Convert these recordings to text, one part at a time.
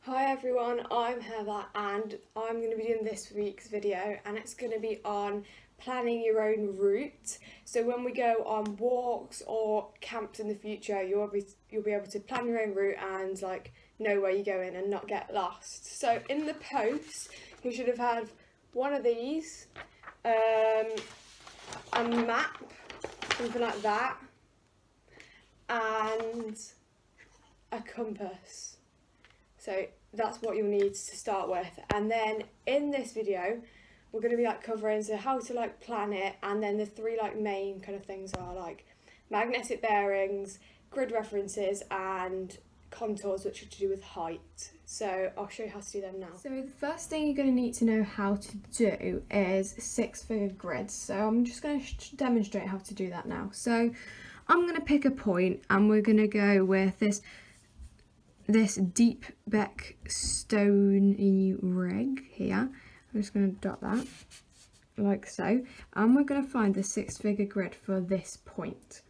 Hi everyone, I'm Heather and I'm going to be doing this week's video, and it's going to be on planning your own route. So when we go on walks or camps in the future, you'll be able to plan your own route and know where you're going and not get lost. So in the post you should have had one of these, a map, something like that, and a compass. So that's what you'll need to start with. And then in this video, we're going to be covering how to plan it, and then the three main kind of things are magnetic bearings, grid references, and contours, which are to do with height. So I'll show you how to do them now. So the first thing you're going to need to know how to do is six-figure grids. So I'm just going to demonstrate how to do that now. So I'm going to pick a point and we're going to go with this deep beck stony rig here. I'm just going to dot that like so, and we're going to find the six-figure grid for this point.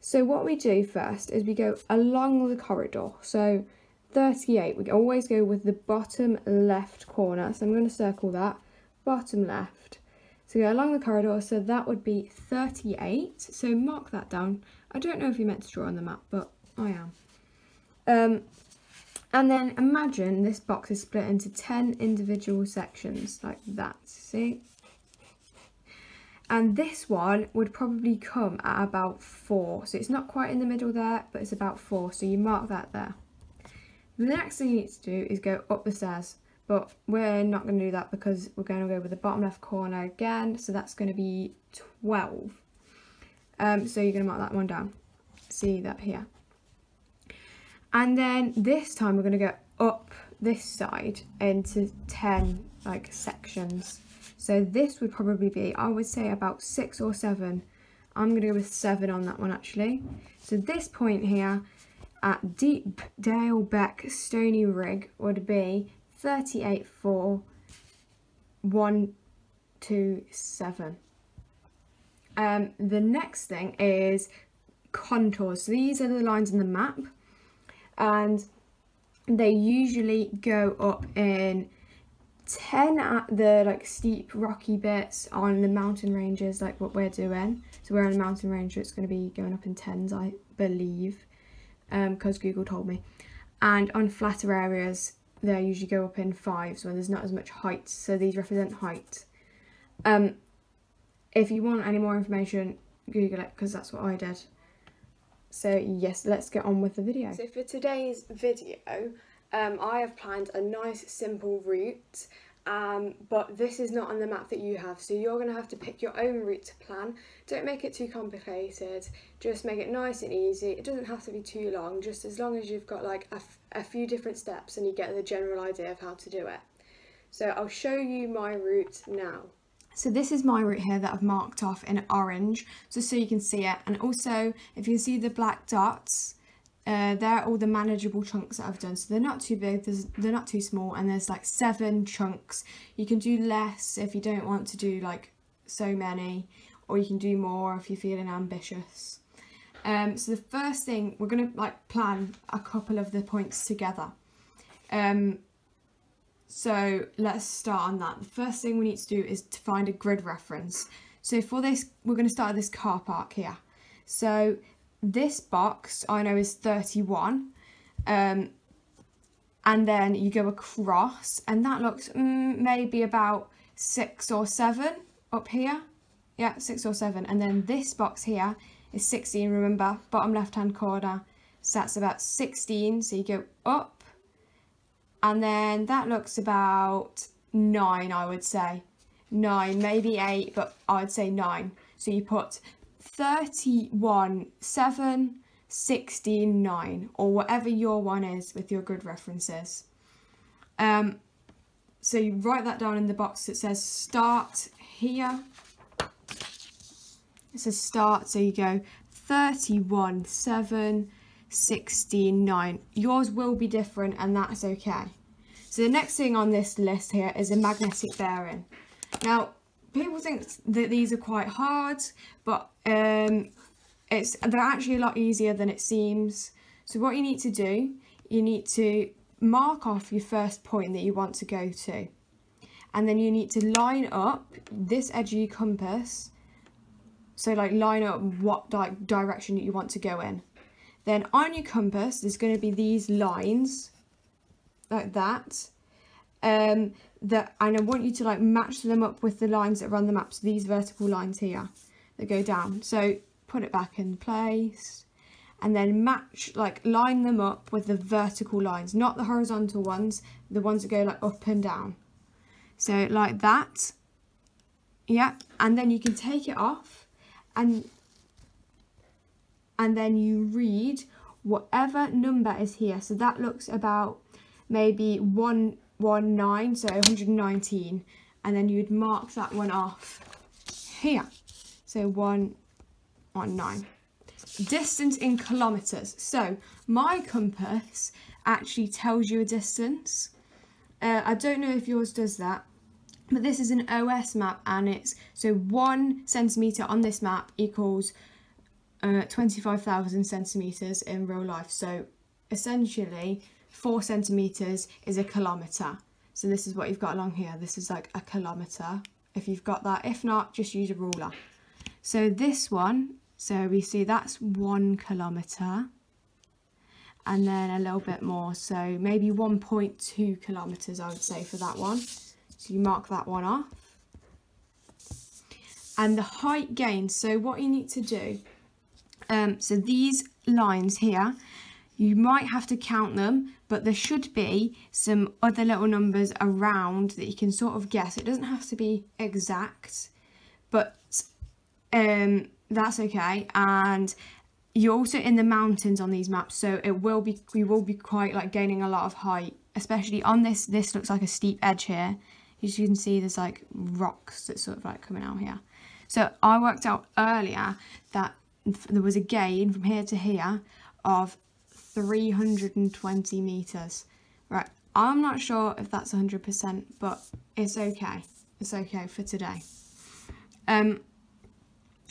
So what we do first is we go along the corridor. So 38, we always go with the bottom left corner, so I'm going to circle that, bottom left. So go along the corridor, so that would be 38, so mark that down. I don't know if you're meant to draw on the map, but I am. And then imagine this box is split into 10 individual sections like that, see? And this one would probably come at about 4. So it's not quite in the middle there, but it's about 4. So you mark that there. The next thing you need to do is go up the stairs. But we're not going to do that because we're going to go with the bottom left corner again. So that's going to be 12. So you're going to mark that one down. See that here. And then this time we're going to go up this side into 10 sections. So this would probably be, I would say, about 6 or 7. I'm going to go with 7 on that one actually. So this point here at Deep Dale Beck Stony Rig would be 38, 4, 1, 2, 7. The next thing is contours. So these are the lines in the map, and they usually go up in 10 at the steep rocky bits on the mountain ranges, like what we're doing. So we're on a mountain range, so it's going to be going up in 10s, I believe, because Google told me. And on flatter areas they usually go up in 5s when there's not as much height, so these represent height. If you want any more information, Google it, because that's what I did. So yes, let's get on with the video. So for today's video, I have planned a nice simple route, but this is not on the map that you have, so you're going to have to pick your own route to plan. Don't make it too complicated, just make it nice and easy. It doesn't have to be too long, just as long as you've got a few different steps and you get the general idea of how to do it. So I'll show you my route now. So this is my route here that I've marked off in orange, just so you can see it. And also, if you can see the black dots, they're all the manageable chunks that I've done. So they're not too big, they're not too small, and there's 7 chunks. You can do less if you don't want to do so many, or you can do more if you're feeling ambitious. So the first thing, we're going to plan a couple of the points together. So let's start on that. The first thing we need to do is to find a grid reference. So for this, we're going to start at this car park here. So this box I know is 31, and then you go across, and that looks maybe about 6 or 7 up here. Yeah, 6 or 7. And then this box here is 16, remember, bottom left hand corner. So that's about 16. So you go up. And then that looks about 9, I would say. 9, maybe 8, but I'd say 9. So you put 31, 7, 16, 9, or whatever your one is with your grid references. So you write that down in the box that says start here. It says start, so you go 31, 7, 16, 9. Yours will be different, and that's okay. So the next thing on this list here is a magnetic bearing. Now, people think that these are quite hard, but they're actually a lot easier than it seems. So what you need to do, you need to mark off your first point that you want to go to, and then you need to line up this edge of your compass, so like line up what direction that you want to go in. Then on your compass there's going to be these lines like that, and I want you to like match them up with the lines that are on the map, so these vertical lines here that go down. So put it back in place, and then line them up with the vertical lines, not the horizontal ones, the ones that go like up and down. So like that, yeah, and then you can take it off, and then you read whatever number is here. So that looks about maybe 119, so 119, and then you'd mark that one off here. So 119. Distance in kilometers. So my compass actually tells you a distance. I don't know if yours does that, but this is an OS map, and it's so 1 centimetre on this map equals 25,000 centimetres in real life. So essentially 4 centimetres is a kilometre. So this is what you've got along here. This is like a kilometre, if you've got that. If not, just use a ruler. So this one, so we see that's 1 kilometre, and then a little bit more, so maybe 1.2 kilometres I would say for that one. So you mark that one off. And the height gain, so what you need to do, so these lines here, you might have to count them, but there should be some other little numbers around that you can sort of guess. It doesn't have to be exact, but that's okay. And you're also in the mountains on these maps, so we will be quite like gaining a lot of height, especially on this looks like a steep edge here. As you can see, there's like rocks that's sort of like coming out here. So I worked out earlier that there was a gain from here to here of 320 meters. Right, I'm not sure if that's 100%, but it's okay. It's okay for today.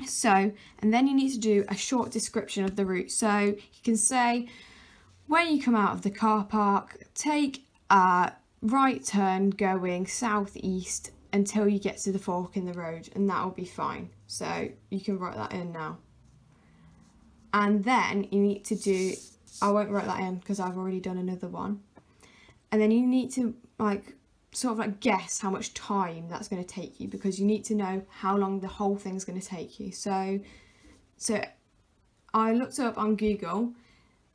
So, and then you need to do a short description of the route. So you can say, when you come out of the car park, take a right turn going southeast until you get to the fork in the road, and that will be fine. So you can write that in now. And then you need to do, I won't write that in because I've already done another one. And then you need to like sort of like guess how much time that's going to take you, because you need to know how long the whole thing's going to take you. So I looked up on Google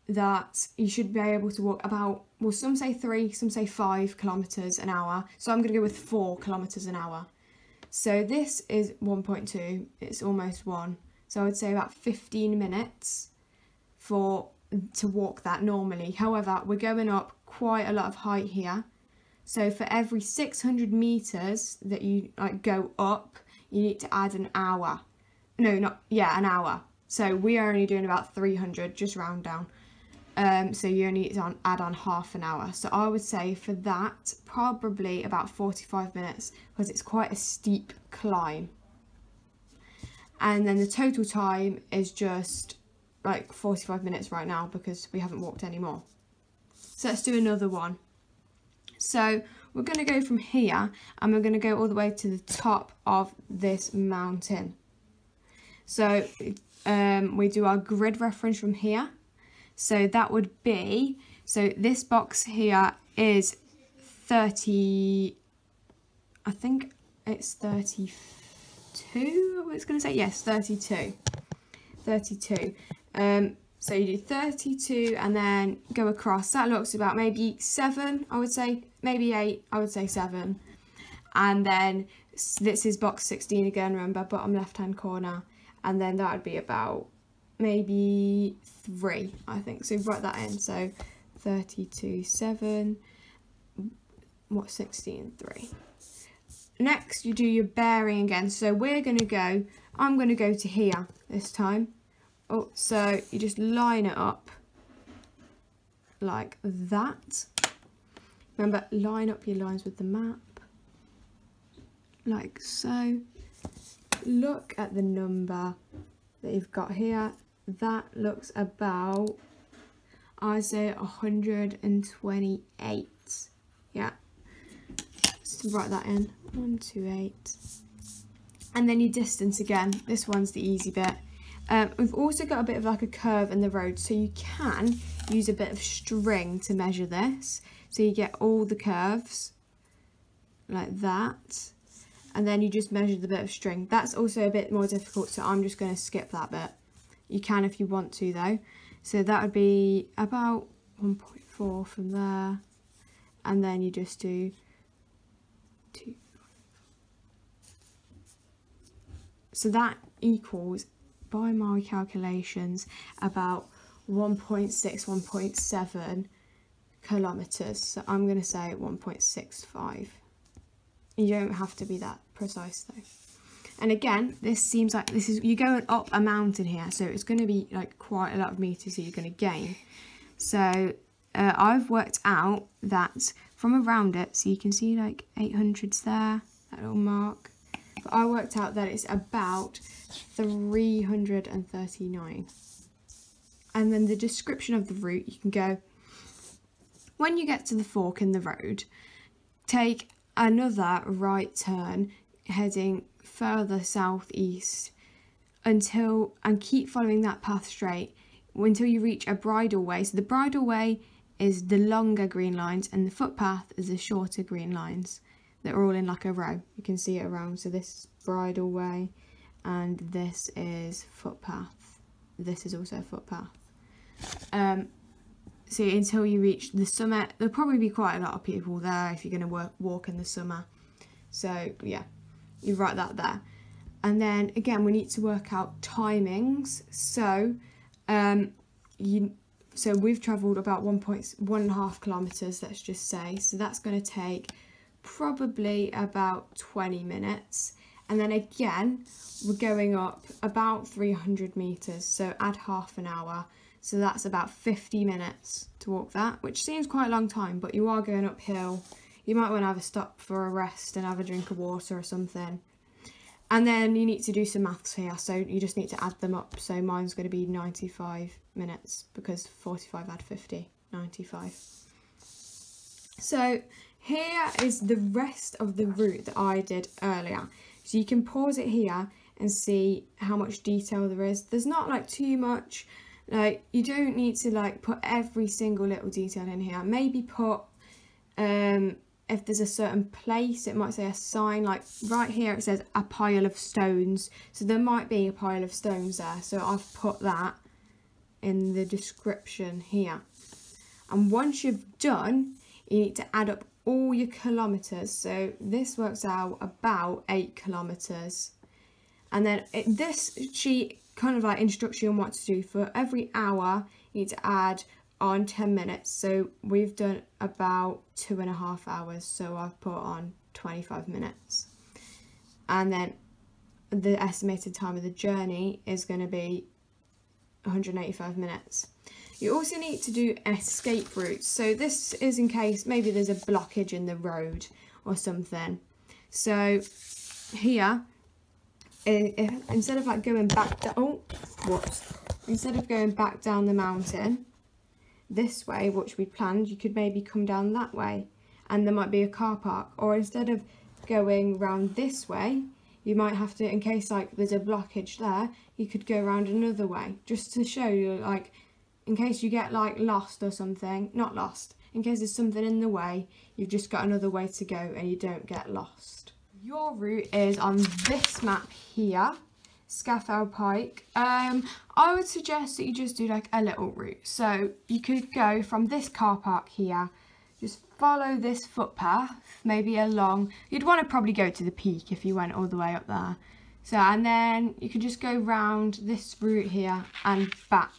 that you should be able to walk about, well, some say 3, some say 5 kilometers an hour. So I'm going to go with 4 kilometers an hour. So this is 1.2, it's almost 1. So I would say about 15 minutes to walk that normally. However, we're going up quite a lot of height here. So for every 600 meters that you like go up, you need to add an hour. An hour. So we are only doing about 300, just round down. So you only need to add on half an hour. So I would say for that, probably about 45 minutes, because it's quite a steep climb. And then the total time is just like 45 minutes right now, because we haven't walked any more. So let's do another one. So we're going to go from here, and we're going to go all the way to the top of this mountain. So we do our grid reference from here. So that would be, so this box here is 30, I think it's 32, I was going to say, yes, 32. So you do 32 and then go across. That looks about maybe 7, I would say, maybe 8, I would say 7. And then this is box 16 again, remember, bottom left hand corner. And then that would be about maybe 3, I think. So write that in. So 32, 7, 16, 3. Next, you do your bearing again. So we're going to go, I'm going to go to here this time. Oh, so you just line it up like that. Remember, line up your lines with the map, like so. Look at the number that you've got here. That looks about, I say 128. Yeah, just write that in, 128. And then your distance again, this one's the easy bit. We've also got a bit of like a curve in the road, so you can use a bit of string to measure this. So you get all the curves like that, and then you just measure the bit of string. That's also a bit more difficult, so I'm just going to skip that bit. You can if you want to though. So that would be about 1.4 from there, and then you just do 2. So that equals, by my calculations, about 1.6, 1.7 kilometres. So I'm going to say 1.65. You don't have to be that precise though. And again, this seems like you're going up a mountain here, so it's going to be like quite a lot of meters that you're going to gain. So I've worked out that from around it, so you can see like 800s there, that little mark. But I worked out that it's about 339. And then the description of the route, you can go, when you get to the fork in the road, take another right turn heading further southeast and keep following that path straight until you reach a bridle way. So the bridle way is the longer green lines and the footpath is the shorter green lines that are all in like a row. You can see it around. So this is bridle way and this is footpath. This is also a footpath. So until you reach the summit, there'll probably be quite a lot of people there if you're going to walk in the summer. So yeah, you write that there. And then again, we need to work out timings. So so we've travelled about 1.5 kilometres, let's just say. So that's going to take probably about 20 minutes. And then again, we're going up about 300 metres, so add half an hour. So that's about 50 minutes to walk that, which seems quite a long time, but you are going uphill. You might want to have a stop for a rest and have a drink of water or something. And then you need to do some maths here, so you just need to add them up. So mine's going to be 95 minutes because 45 add 50, 95. So here is the rest of the route that I did earlier. So you can pause it here and see how much detail there is. There's not like too much. Like, you don't need to like put every single little detail in here. Maybe put if there's a certain place, it might say a sign, like right here it says a pile of stones, so there might be a pile of stones there, so I've put that in the description here. And once you've done, you need to add up all your kilometres. So this works out about 8 kilometres, and then this sheet kind of like instructs you on what to do. For every hour you need to add on 10 minutes, so we've done about 2.5 hours, so I've put on 25 minutes. And then the estimated time of the journey is going to be 185 minutes. You also need to do an escape route, so this is in case maybe there's a blockage in the road or something. So here, instead of like going back down, instead of going back down the mountain this way, which we planned, you could maybe come down that way and there might be a car park. Or instead of going round this way, you might have to, in case like there's a blockage there, you could go around another way, just to show you, like, in case you get like lost or something, not lost, in case there's something in the way, you've just got another way to go and you don't get lost. Your route is on this map here, Scafell Pike. I would suggest that you just do like a little route. So you could go from this car park here, just follow this footpath, maybe along. You'd want to probably go to the peak if you went all the way up there. So, and then you could just go round this route here and back.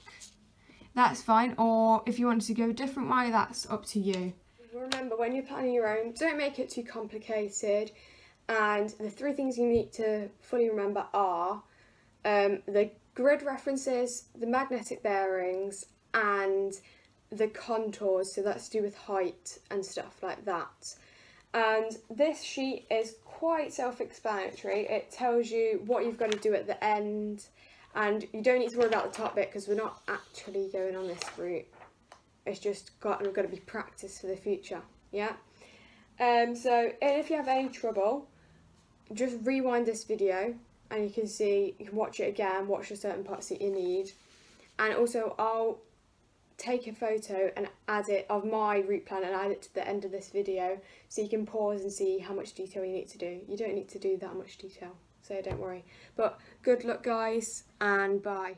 That's fine. Or if you want to go a different way, that's up to you. Remember, when you're planning your own, don't make it too complicated. And the 3 things you need to fully remember are the grid references, the magnetic bearings, and the contours, so that's to do with height and stuff like that. And this sheet is quite self-explanatory. It tells you what you've got to do at the end, and you don't need to worry about the top bit because we're not actually going on this route. It's just got to be practice for the future. Yeah. So if you have any trouble, just rewind this video and you can watch it again, watch the certain parts that you need. And also I'll take a photo and add it of my route plan and add it to the end of this video, so you can pause and see how much detail you need to do. You don't need to do that much detail, so don't worry. But good luck guys, and bye.